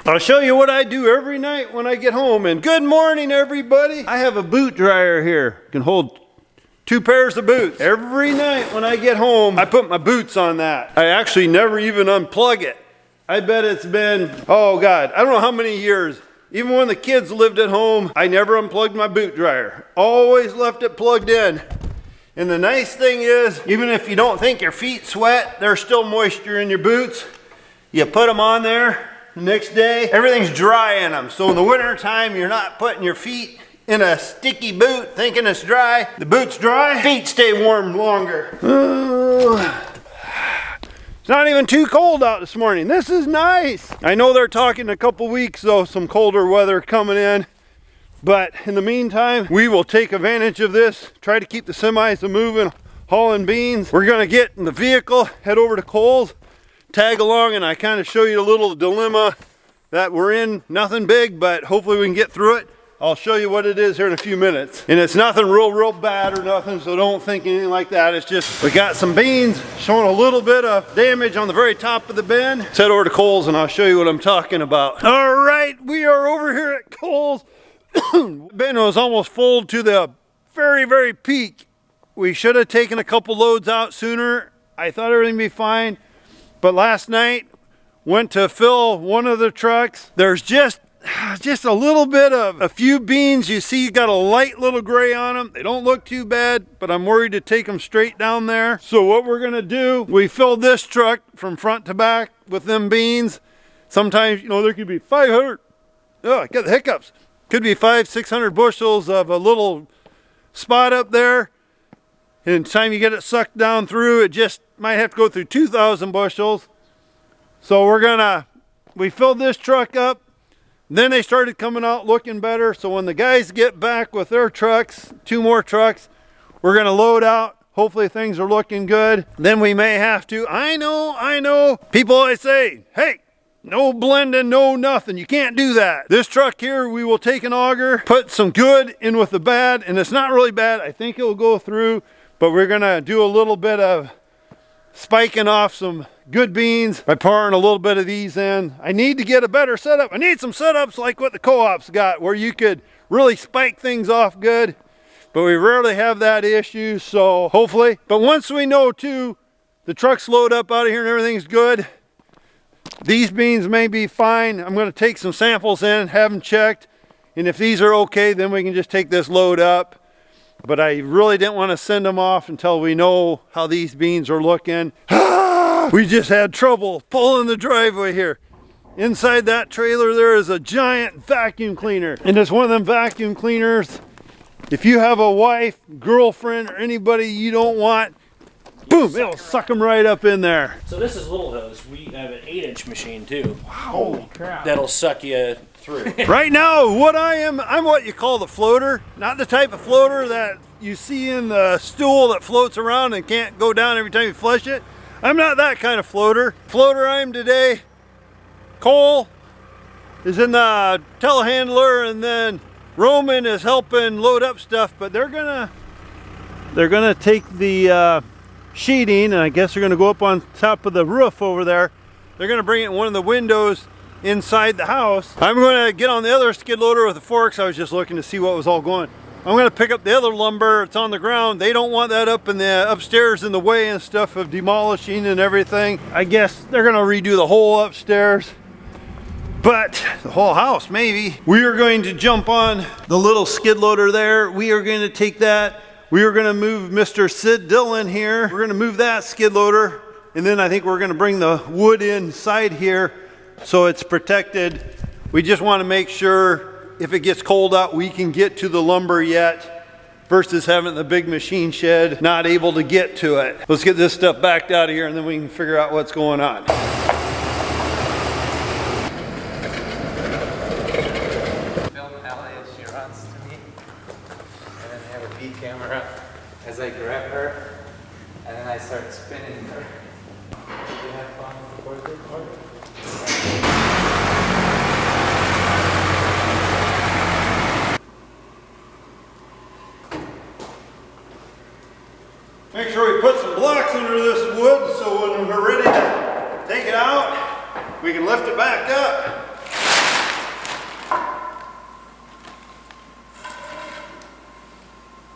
I'll show you what I do every night when I get home. And good morning, everybody. I have a boot dryer here. It can hold 2 pairs of boots. Every night when I get home, I put my boots on that. I actually never even unplug it. I bet it's been, oh God, I don't know how many years. Even when the kids lived at home, I never unplugged my boot dryer. Always left it plugged in. And the nice thing is, even if you don't think your feet sweat, there's still moisture in your boots. You put them on there. The next day, everything's dry in them. So in the winter time, you're not putting your feet in a sticky boot thinking it's dry. The boot's dry, feet stay warm longer. It's not even too cold out this morning. This is nice. I know they're talking a couple weeks though, some colder weather coming in. But in the meantime, we will take advantage of this, try to keep the semis moving, hauling beans. We're gonna get in the vehicle, head over to Kohl's, tag along, and I kind of show you a little dilemma that we're in. Nothing big, but hopefully we can get through it. I'll show you what it is here in a few minutes. And it's nothing real bad or nothing, so don't think anything like that. It's just, we got some beans showing a little bit of damage on the very top of the bin. Let's head over to Kohl's and I'll show you what I'm talking about. All right, we are over here at Kohl's. Bin was almost full to the very peak. We should have taken a couple loads out sooner. I thought everything would be fine. But last night, went to fill one of the trucks. There's just a little bit of a few beans. You see you got a light little gray on them. They don't look too bad, but I'm worried to take them straight down there. So what we're gonna do, we filled this truck from front to back with them beans. Sometimes, you know, there could be 500, oh, I got the hiccups. Could be 500-600 bushels of a little spot up there. And the time you get it sucked down through, it just might have to go through 2,000 bushels. So we filled this truck up. Then they started coming out looking better. So when the guys get back with their trucks, 2 more trucks, we're gonna load out. Hopefully things are looking good. Then we may have to, I know. People always say, hey, no blending, no nothing. You can't do that. This truck here, we will take an auger, put some good in with the bad, and it's not really bad. I think it'll go through, but we're gonna do a little bit of spiking off some good beans by pouring a little bit of these in. I need to get a better setup. I need some setups like what the co-op's got, where you could really spike things off good, but we rarely have that issue, so hopefully. But once we know too, the truck's load up out of here and everything's good, these beans may be fine. I'm gonna take some samples in, have them checked, and if these are okay, then we can just take this load up. But I really didn't want to send them off until we know how these beans are looking. We just had trouble pulling the driveway here. Inside that trailer there is a giant vacuum cleaner. And it's one of them vacuum cleaners. If you have a wife, girlfriend, or anybody you don't want, boom, it'll suck them right up in there. So this is little hose. We have an 8-inch machine too. Wow. Holy crap. That'll suck you through. Right now, I'm what you call the floater. Not the type of floater that you see in the stool that floats around and can't go down every time you flush it. I'm not that kind of floater. Floater I am today, Cole is in the telehandler, and then Roman is helping load up stuff, but they're gonna take the sheeting, and I guess they're gonna go up on top of the roof over there. They're gonna bring it in one of the windows inside the house. I'm gonna get on the other skid loader with the forks. I was just looking to see what was all going. I'm gonna pick up the other lumber. It's on the ground. They don't want that up in the upstairs in the way and stuff of demolishing and everything. I guess they're gonna redo the whole upstairs, but the whole house maybe. We are going to jump on the little skid loader there. We are going to take that. We are gonna move Mr. Sid Dillon here. We're gonna move that skid loader, and then I think we're gonna bring the wood inside here so it's protected. We just wanna make sure if it gets cold out, we can get to the lumber yet, versus having the big machine shed not able to get to it. Let's get this stuff backed out of here and then we can figure out what's going on. Film Allie as she runs to me, and then have a beat camera as I grab her, and then I start spinning her. Did you have fun with the board? Make sure we put some blocks under this wood so when we're ready to take it out, we can lift it back up.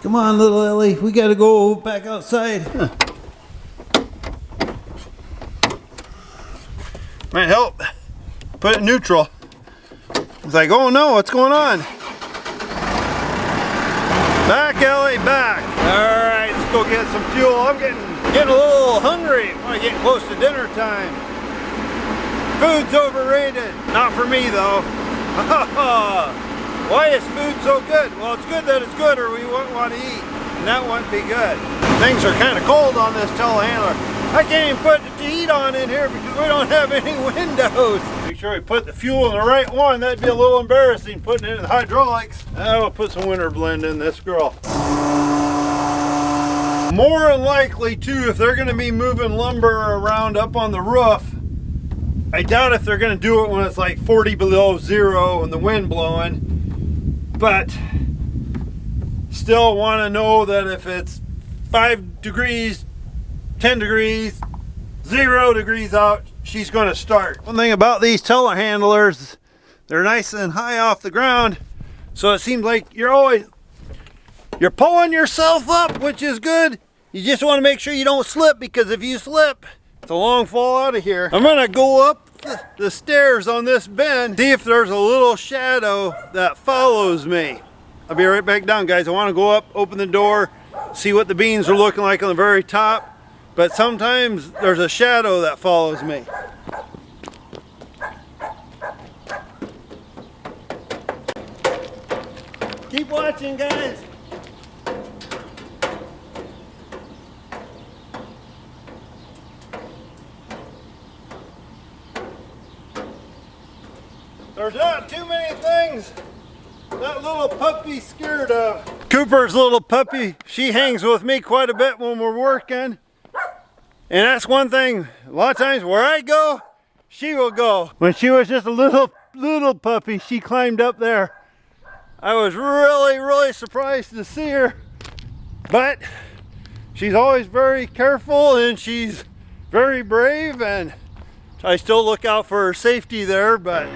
Come on, little Ellie, we gotta go back outside. Might help. Put it in neutral. It's like, oh no, what's going on? Back, Ellie, back. All right, let's go get some fuel. I'm getting a little hungry. I get close to dinner time. Food's overrated. Not for me though. Why is food so good? Well, it's good that it's good or we wouldn't want to eat. And that wouldn't be good. Things are kind of cold on this telehandler. I can't even put the heat on in here because we don't have any windows. Make sure we put the fuel in the right one. That'd be a little embarrassing putting it in the hydraulics. I'll put some winter blend in this girl. More than likely too, if they're gonna be moving lumber around up on the roof, I doubt if they're gonna do it when it's like 40 below zero and the wind blowing. But still want to know that if it's 5 degrees, 10 degrees, 0 degrees out, she's going to start. One thing about these telehandlers, they're nice and high off the ground, so it seems like you're pulling yourself up, which is good. You just want to make sure you don't slip, because if you slip, it's a long fall out of here. I'm going to go up the stairs on this bend, see if there's a little shadow that follows me. I'll be right back down, guys. I want to go up, open the door, see what the beans are looking like on the very top, but sometimes there's a shadow that follows me. Keep watching, guys. There's not too many things that little puppy's scared of. Cooper's little puppy, she hangs with me quite a bit when we're working. And that's one thing, a lot of times where I go, she will go. When she was just a little puppy, she climbed up there. I was really surprised to see her. But she's always very careful and she's very brave, and I still look out for her safety there, but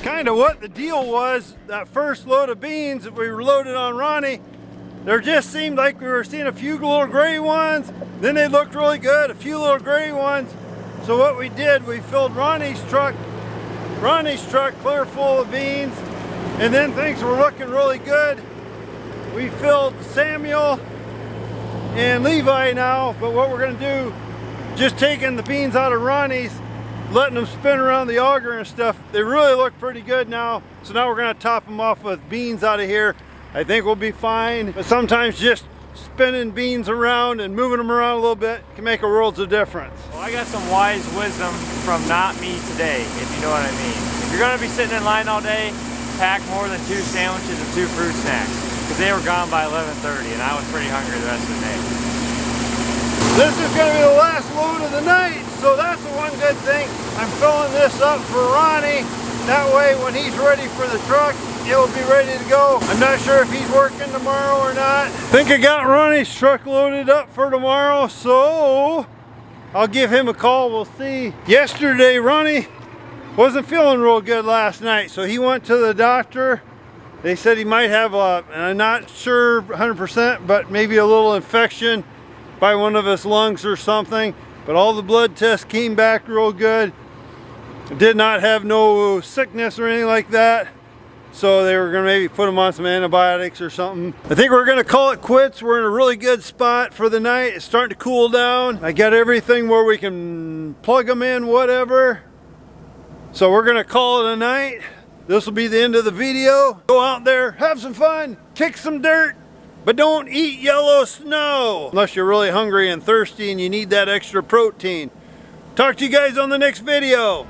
kind of what the deal was, that first load of beans that we were loaded on Ronnie, there just seemed like we were seeing a few little gray ones, then they looked really good, a few little gray ones. So what we did, we filled Ronnie's truck clear full of beans, and then things were looking really good. We filled Samuel and Levi now, but what we're gonna do, just taking the beans out of Ronnie's, letting them spin around the auger and stuff, they really look pretty good now. So now we're gonna top them off with beans out of here. I think we'll be fine, but sometimes just spinning beans around and moving them around a little bit can make a world of difference. Well, I got some wise wisdom from not me today, if you know what I mean. If you're gonna be sitting in line all day, pack more than 2 sandwiches and 2 fruit snacks, because they were gone by 11:30 and I was pretty hungry the rest of the day. This is going to be the last load of the night, so that's the one good thing. I'm filling this up for Ronnie. That way when he's ready for the truck, it'll be ready to go. I'm not sure if he's working tomorrow or not. I think I got Ronnie's truck loaded up for tomorrow, so I'll give him a call. We'll see. Yesterday, Ronnie wasn't feeling real good last night, so he went to the doctor. They said he might have and I'm not sure 100%, but maybe a little infection by one of his lungs or something, but all the blood tests came back real good. Did not have no sickness or anything like that, so they were gonna maybe put him on some antibiotics or something. I think we're gonna call it quits. We're in a really good spot for the night. It's starting to cool down. I got everything where we can plug them in, whatever. So we're gonna call it a night. This will be the end of the video. Go out there, have some fun, kick some dirt, but don't eat yellow snow unless you're really hungry and thirsty and you need that extra protein. Talk to you guys on the next video.